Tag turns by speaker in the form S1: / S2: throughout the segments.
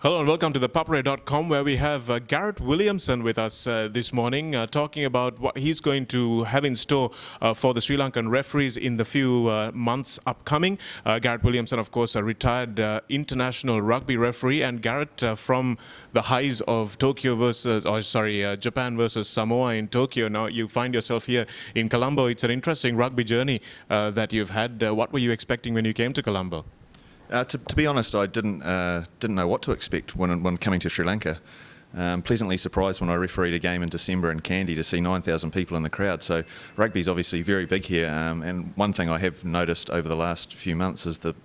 S1: Hello and welcome to ThePapare.com, where we have Garratt Williamson with us this morning, talking about what he's going to have in store for the Sri Lankan referees in the few months upcoming. Garratt Williamson, of course, a retired international rugby referee, and Garratt, from the highs of Japan versus Samoa in Tokyo, now you find yourself here in Colombo. It's an interesting rugby journey that you've had. What were you expecting when you came to Colombo?
S2: To be honest, I didn't know what to expect when coming to Sri Lanka. Pleasantly surprised when I refereed a game in December in Kandy to see 9,000 people in the crowd. So rugby is obviously very big here, and one thing I have noticed over the last few months is the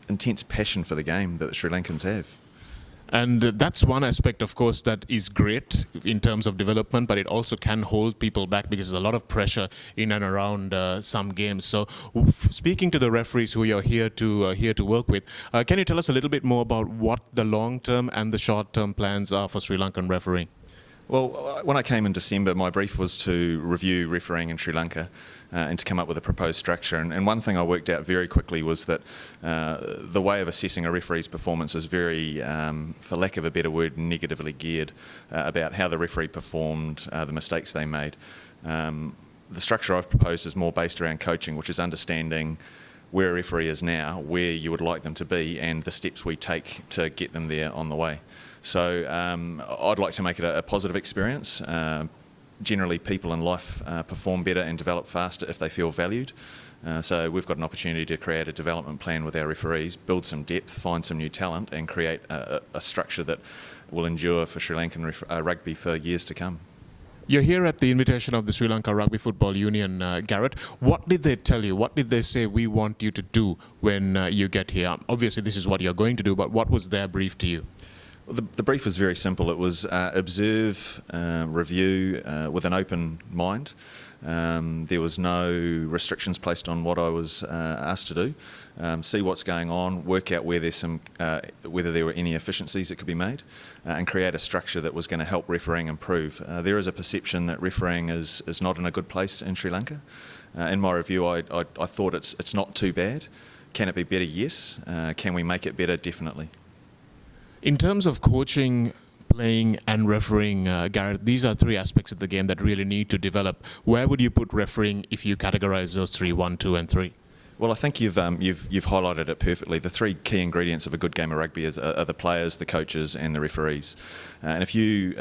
S2: intense passion for the game that the Sri Lankans have.
S1: And that's one aspect, of course, that is great in terms of development, but it also can hold people back because there's a lot of pressure in and around some games. So, speaking to the referees who you're here to work with, can you tell us a little bit more about what the long-term and the short-term plans are for Sri Lankan refereeing?
S2: Well, when I came in December, my brief was to review refereeing in Sri Lanka and to come up with a proposed structure. And one thing I worked out very quickly was that the way of assessing a referee's performance is very, for lack of a better word, negatively geared about how the referee performed, the mistakes they made. The structure I've proposed is more based around coaching, which is understanding where a referee is now, where you would like them to be, and the steps we take to get them there on the way. So I'd like to make it a positive experience. Generally, people in life perform better and develop faster if they feel valued. So we've got an opportunity to create a development plan with our referees, build some depth, find some new talent, and create a structure that will endure for Sri Lankan rugby for years to come.
S1: You're here at the invitation of the Sri Lanka Rugby Football Union, Garratt. What did they tell you? What did they say we want you to do when you get here? Obviously, this is what you're going to do, but what was their brief to you?
S2: Well, the brief was very simple. It was observe, review with an open mind. There was no restrictions placed on what I was asked to do. See what's going on, work out where there's whether there were any efficiencies that could be made, and create a structure that was going to help refereeing improve. There is a perception that refereeing is not in a good place in Sri Lanka. In my review, I thought it's not too bad. Can it be better? Yes. Can we make it better? Definitely.
S1: In terms of coaching, playing and refereeing, Garratt, these are three aspects of the game that really need to develop. Where would you put refereeing if you categorize those three, 1, 2 and 3?
S2: Well, I think you've highlighted it perfectly. The three key ingredients of a good game of rugby are the players, the coaches and the referees. And if you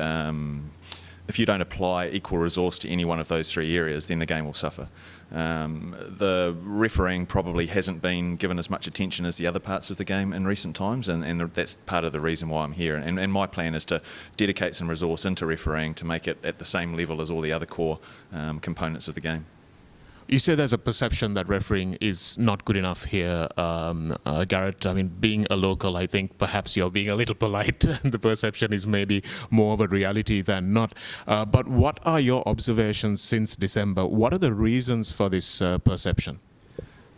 S2: don't apply equal resource to any one of those three areas, then the game will suffer. The refereeing probably hasn't been given as much attention as the other parts of the game in recent times, and that's part of the reason why I'm here. And my plan is to dedicate some resource into refereeing to make it at the same level as all the other core components of the game.
S1: You say there's a perception that refereeing is not good enough here, Garratt. I mean, being a local, I think perhaps you're being a little polite. The perception is maybe more of a reality than not. But what are your observations since December? What are the reasons for this perception?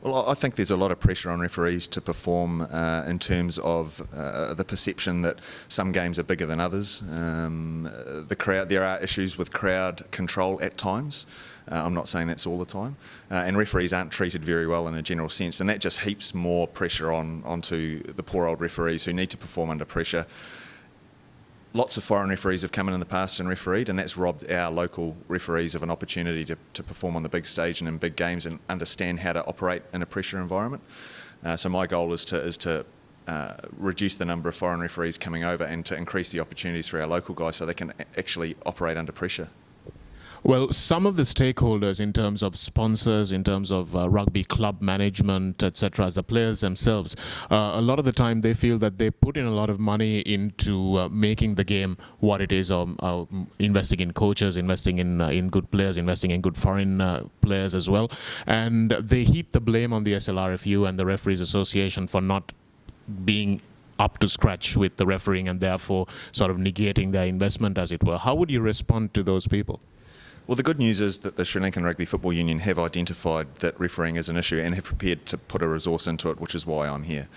S2: Well, I think there's a lot of pressure on referees to perform in terms of the perception that some games are bigger than others. There are issues with crowd control at times. I'm not saying that's all the time. And referees aren't treated very well in a general sense, and that just heaps more pressure onto the poor old referees who need to perform under pressure. Lots of foreign referees have come in the past and refereed, and that's robbed our local referees of an opportunity to perform on the big stage and in big games and understand how to operate in a pressure environment. So my goal is to reduce the number of foreign referees coming over and to increase the opportunities for our local guys so they can actually operate under pressure.
S1: Well, some of the stakeholders in terms of sponsors, in terms of rugby club management, etc., as the players themselves, a lot of the time they feel that they put in a lot of money into making the game what it is, or investing in coaches, investing in good players, investing in good foreign players as well. And they heap the blame on the SLRFU and the Referees Association for not being up to scratch with the refereeing and therefore sort of negating their investment, as it were. How would you respond to those people?
S2: Well, the good news is that the Sri Lankan Rugby Football Union have identified that refereeing is an issue and have prepared to put a resource into it, which is why I'm here.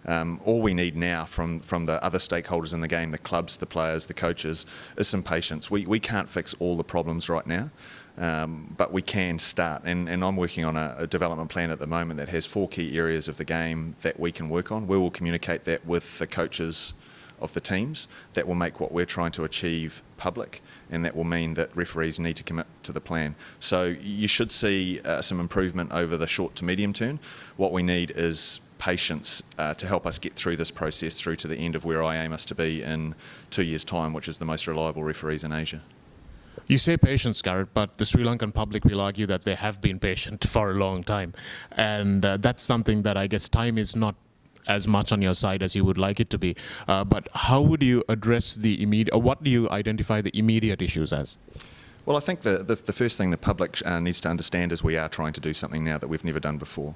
S2: All we need now from the other stakeholders in the game, the clubs, the players, the coaches, is some patience. We can't fix all the problems right now, but we can start. And I'm working on a development plan at the moment that has 4 key areas of the game that we can work on. We will communicate that with the coaches of the teams. That will make what we're trying to achieve public, and that will mean that referees need to commit to the plan. So you should see some improvement over the short to medium term. What we need is patience to help us get through this process through to the end of where I aim us to be in 2 years' time, which is the most reliable referees in Asia.
S1: You say patience, Garratt, but the Sri Lankan public will argue that they have been patient for a long time. And that's something that I guess time is not as much on your side as you would like it to be. But how would you address the immediate, or what do you identify the immediate issues as?
S2: Well, I think the first thing the public needs to understand is we are trying to do something now that we've never done before.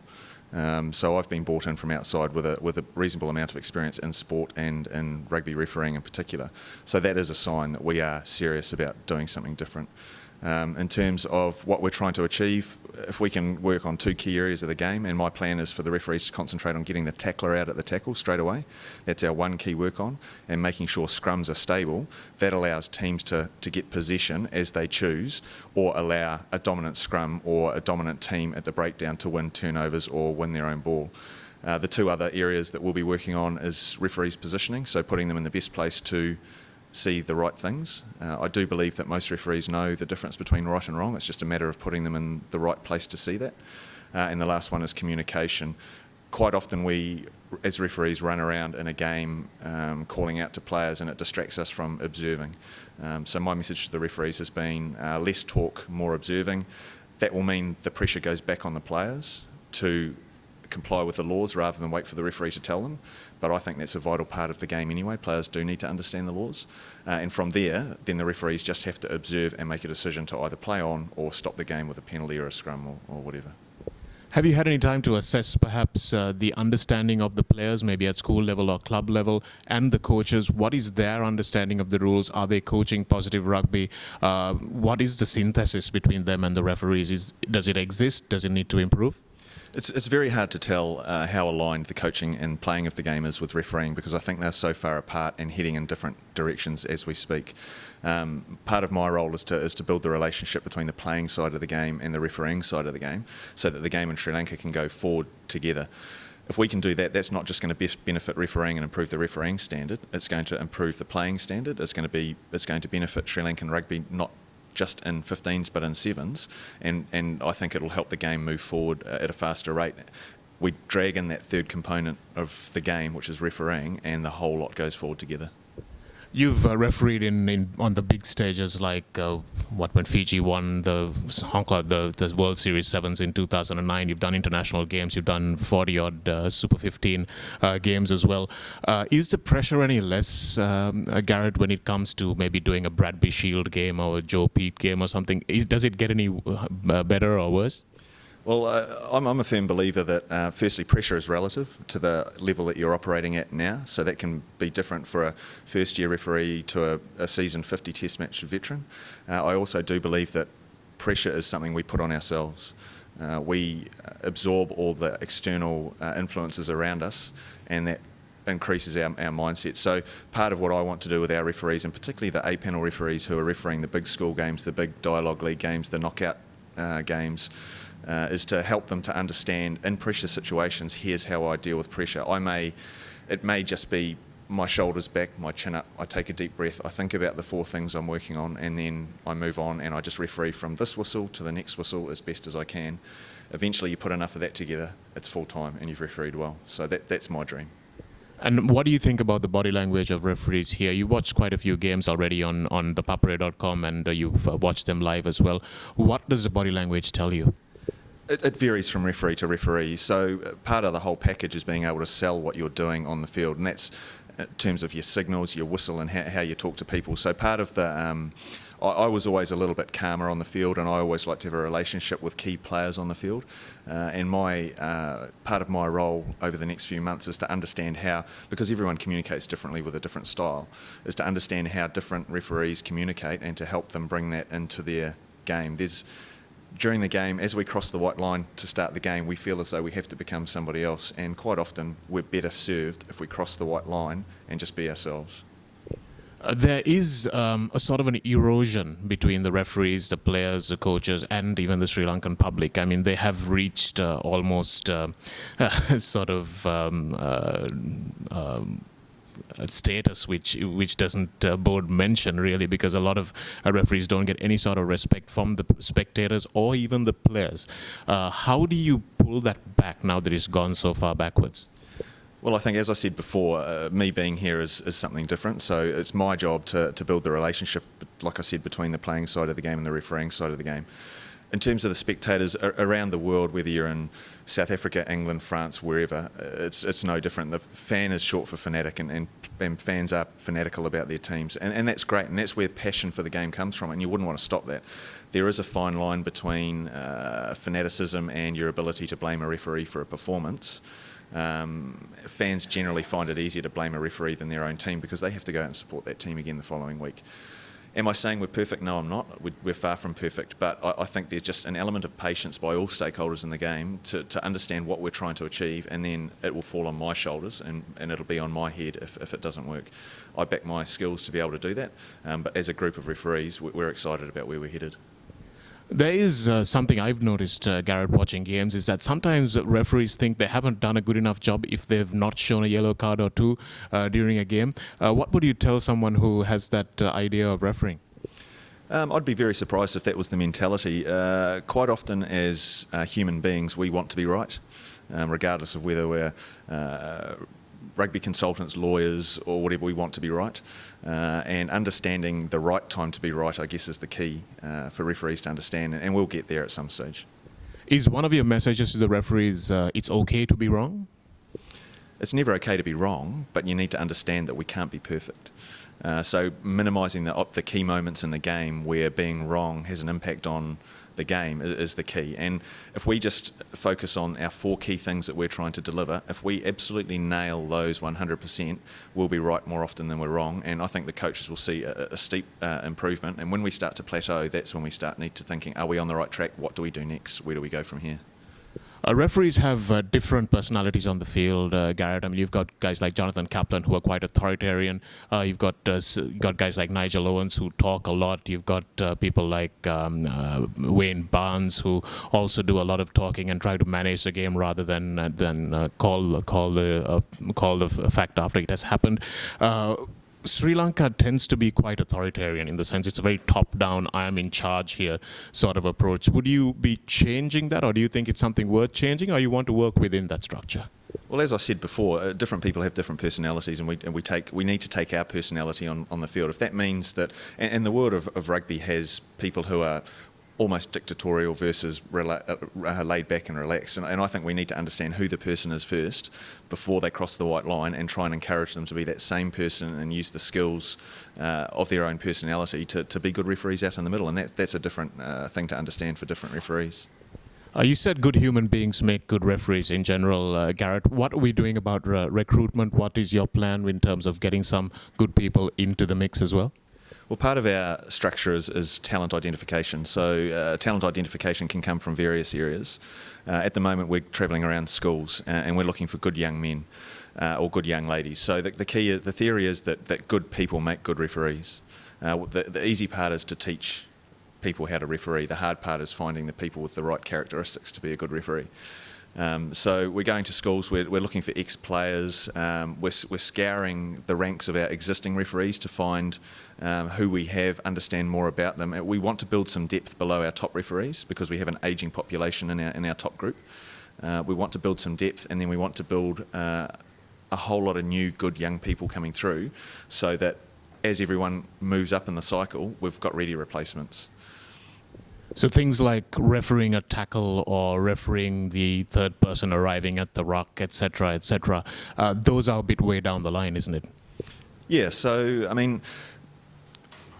S2: So I've been brought in from outside with a reasonable amount of experience in sport and in rugby refereeing in particular. So that is a sign that we are serious about doing something different. In terms of what we're trying to achieve, if we can work on two key areas of the game, and my plan is for the referees to concentrate on getting the tackler out at the tackle straight away. That's our one key work on, and making sure scrums are stable. That allows teams to get possession as they choose, or allow a dominant scrum or a dominant team at the breakdown to win turnovers or win their own ball. The two other areas that we'll be working on is referees' positioning, so putting them in the best place to see the right things. I do believe that most referees know the difference between right and wrong. It's just a matter of putting them in the right place to see that. And the last one is communication. Quite often we, as referees, run around in a game calling out to players, and it distracts us from observing. So my message to the referees has been less talk, more observing. That will mean the pressure goes back on the players to comply with the laws rather than wait for the referee to tell them. But I think that's a vital part of the game anyway. Players do need to understand the laws. And from there, then the referees just have to observe and make a decision to either play on or stop the game with a penalty or a scrum or whatever.
S1: Have you had any time to assess perhaps the understanding of the players, maybe at school level or club level, and the coaches? What is their understanding of the rules? Are they coaching positive rugby? What is the synthesis between them and the referees? Does it exist? Does it need to improve?
S2: It's very hard to tell how aligned the coaching and playing of the game is with refereeing, because I think they're so far apart and heading in different directions as we speak. Part of my role is to build the relationship between the playing side of the game and the refereeing side of the game, so that the game in Sri Lanka can go forward together. If we can do that, that's not just going to benefit refereeing and improve the refereeing standard. It's going to improve the playing standard. It's going to benefit Sri Lankan rugby, not just in 15s but in 7s, and I think it'll help the game move forward at a faster rate. We drag in that third component of the game, which is refereeing, and the whole lot goes forward together.
S1: You've refereed on the big stages like when Fiji won the Hong Kong the World Series Sevens in 2009. You've done international games. You've done 40-odd Super 15 games as well. Is the pressure any less, Garratt, when it comes to maybe doing a Bradby Shield game or a Joe Pete game or something? Does it get any better or worse?
S2: Well, I'm a firm believer that, firstly, pressure is relative to the level that you're operating at now. So that can be different for a first-year referee to a seasoned 50 Test match veteran. I also do believe that pressure is something we put on ourselves. We absorb all the external influences around us, and that increases our mindset. So part of what I want to do with our referees, and particularly the A-panel referees who are refereeing the big school games, the big dialogue league games, the knockout games, is to help them to understand in pressure situations, here's how I deal with pressure. It may just be my shoulders back, my chin up, I take a deep breath, I think about the four things I'm working on, and then I move on and I just referee from this whistle to the next whistle as best as I can. Eventually you put enough of that together, it's full time and you've refereed well. So that's my dream.
S1: And what do you think about the body language of referees here? You watched quite a few games already on ThePapare.com, and you've watched them live as well. What does the body language tell you?
S2: It varies from referee to referee. So part of the whole package is being able to sell what you're doing on the field, and that's in terms of your signals, your whistle, and how you talk to people. So part of the I was always a little bit calmer on the field, and I always like to have a relationship with key players on the field. And part of my role over the next few months is to understand how, because everyone communicates differently with a different style, is to understand how different referees communicate and to help them bring that into their game. During the game, as we cross the white line to start the game, we feel as though we have to become somebody else, and quite often we're better served if we cross the white line and just be ourselves.
S1: There is a sort of an erosion between the referees, the players, the coaches, and even the Sri Lankan public. I mean, they have reached almost sort of status which doesn't bode mention really, because a lot of referees don't get any sort of respect from the spectators or even the players. How do you pull that back now that it's gone so far backwards?
S2: Well, I think, as I said before, me being here is something different. So it's my job to build the relationship, like I said, between the playing side of the game and the refereeing side of the game. In terms of the spectators around the world, whether you're in South Africa, England, France, wherever, it's no different. The fan is short for fanatic, and fans are fanatical about their teams. And that's great, and that's where passion for the game comes from, and you wouldn't want to stop that. There is a fine line between fanaticism and your ability to blame a referee for a performance. Fans generally find it easier to blame a referee than their own team because they have to go out and support that team again the following week. Am I saying we're perfect? No, I'm not. We're far from perfect, but I think there's just an element of patience by all stakeholders in the game to understand what we're trying to achieve, and then it will fall on my shoulders and it'll be on my head if it doesn't work. I back my skills to be able to do that, but as a group of referees, we're excited about where we're headed.
S1: There is something I've noticed, Garratt, watching games, is that sometimes referees think they haven't done a good enough job if they've not shown a yellow card or two during a game. What would you tell someone who has that idea of refereeing?
S2: I'd be very surprised if that was the mentality. Quite often as human beings, we want to be right, regardless of whether we're rugby consultants, lawyers, or whatever. We want to be right, and understanding the right time to be right, I guess, is the key for referees to understand, and we'll get there at some stage.
S1: Is one of your messages to the referees, it's okay to be wrong?
S2: It's never okay to be wrong, but you need to understand that we can't be perfect. So minimising the key moments in the game where being wrong has an impact on the game is the key. And if we just focus on our 4 key things that we're trying to deliver, if we absolutely nail those 100%, we'll be right more often than we're wrong. And I think the coaches will see a steep improvement. And when we start to plateau, that's when we need to thinking, are we on the right track? What do we do next? Where do we go from here?
S1: Referees have different personalities on the field, Garratt. I mean, you've got guys like Jonathan Kaplan who are quite authoritarian. You've got guys like Nigel Owens who talk a lot. You've got people like Wayne Barnes who also do a lot of talking and try to manage the game rather than call the fact after it has happened. Sri Lanka tends to be quite authoritarian in the sense it's a very top-down, I am in charge here sort of approach. Would you be changing that, or do you think it's something worth changing, or you want to work within that structure?
S2: Well, as I said before, different people have different personalities, and we need to take our personality on the field. If that means that, and the world of rugby has people who are almost dictatorial versus laid back and relaxed, and I think we need to understand who the person is first before they cross the white line, and try and encourage them to be that same person and use the skills of their own personality to be good referees out in the middle, and that's a different thing to understand for different referees.
S1: You said good human beings make good referees in general, Garratt. What are we doing about recruitment? What is your plan in terms of getting some good people into the mix as well?
S2: Well, part of our structure is talent identification. So talent identification can come from various areas. At the moment, we're travelling around schools and we're looking for good young men or good young ladies. So the theory is that good people make good referees. The easy part is to teach people how to referee. The hard part is finding the people with the right characteristics to be a good referee. So we're going to schools, we're looking for ex-players, we're scouring the ranks of our existing referees to find who we have, understand more about them. We want to build some depth below our top referees because we have an ageing population in our top group. We want to build some depth, and then we want to build a whole lot of new good young people coming through so that as everyone moves up in the cycle, we've got ready replacements.
S1: So things like refereeing a tackle or refereeing the third person arriving at the ruck, etc., those are a bit way down the line, isn't it? Yeah,
S2: so, I mean,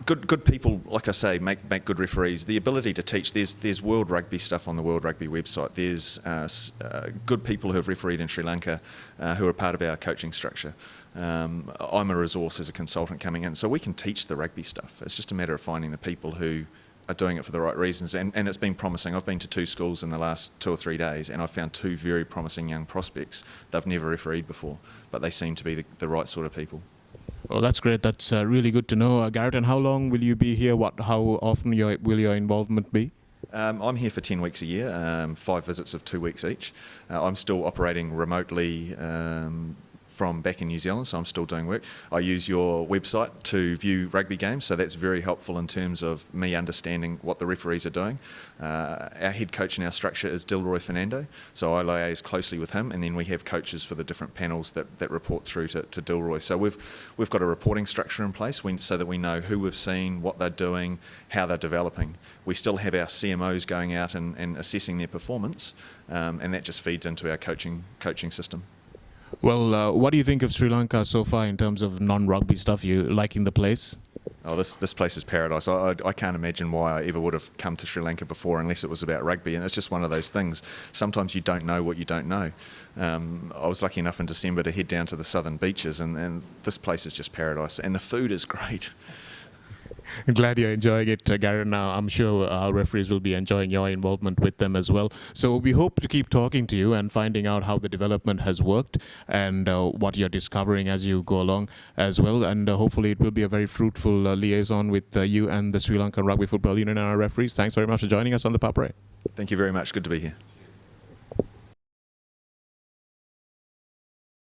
S2: good people, like I say, make good referees. The ability to teach, there's World Rugby stuff on the World Rugby website. There's good people who have refereed in Sri Lanka who are part of our coaching structure. I'm a resource as a consultant coming in, so we can teach the rugby stuff. It's just a matter of finding the people who are doing it for the right reasons, and it's been promising. I've been to 2 schools in the last 2 or 3 days, and I've found 2 very promising young prospects. They've never refereed before, but they seem to be the right sort of people.
S1: Well, that's great. That's really good to know. Garratt, and how long will you be here? How often will your involvement be?
S2: I'm here for 10 weeks a year, 5 visits of 2 weeks each. I'm still operating remotely from back in New Zealand, so I'm still doing work. I use your website to view rugby games, so that's very helpful in terms of me understanding what the referees are doing. Our head coach in our structure is Dilroy Fernando, so I liaise closely with him, and then we have coaches for the different panels that report through to Dilroy. So we've got a reporting structure in place so that we know who we've seen, what they're doing, how they're developing. We still have our CMOs going out and assessing their performance, and that just feeds into our coaching system.
S1: Well, what do you think of Sri Lanka so far in terms of non-rugby stuff? You liking the place?
S2: Oh, this place is paradise. I can't imagine why I ever would have come to Sri Lanka before unless it was about rugby, and it's just one of those things. Sometimes you don't know what you don't know. I was lucky enough in December to head down to the southern beaches, and this place is just paradise, and the food is great.
S1: Glad you're enjoying it, Garratt. Now, I'm sure our referees will be enjoying your involvement with them as well. So we hope to keep talking to you and finding out how the development has worked and what you're discovering as you go along as well. And hopefully it will be a very fruitful liaison with you and the Sri Lankan Rugby Football Union and our referees. Thanks very much for joining us on the ThePapare.
S2: Thank you very much. Good to be here.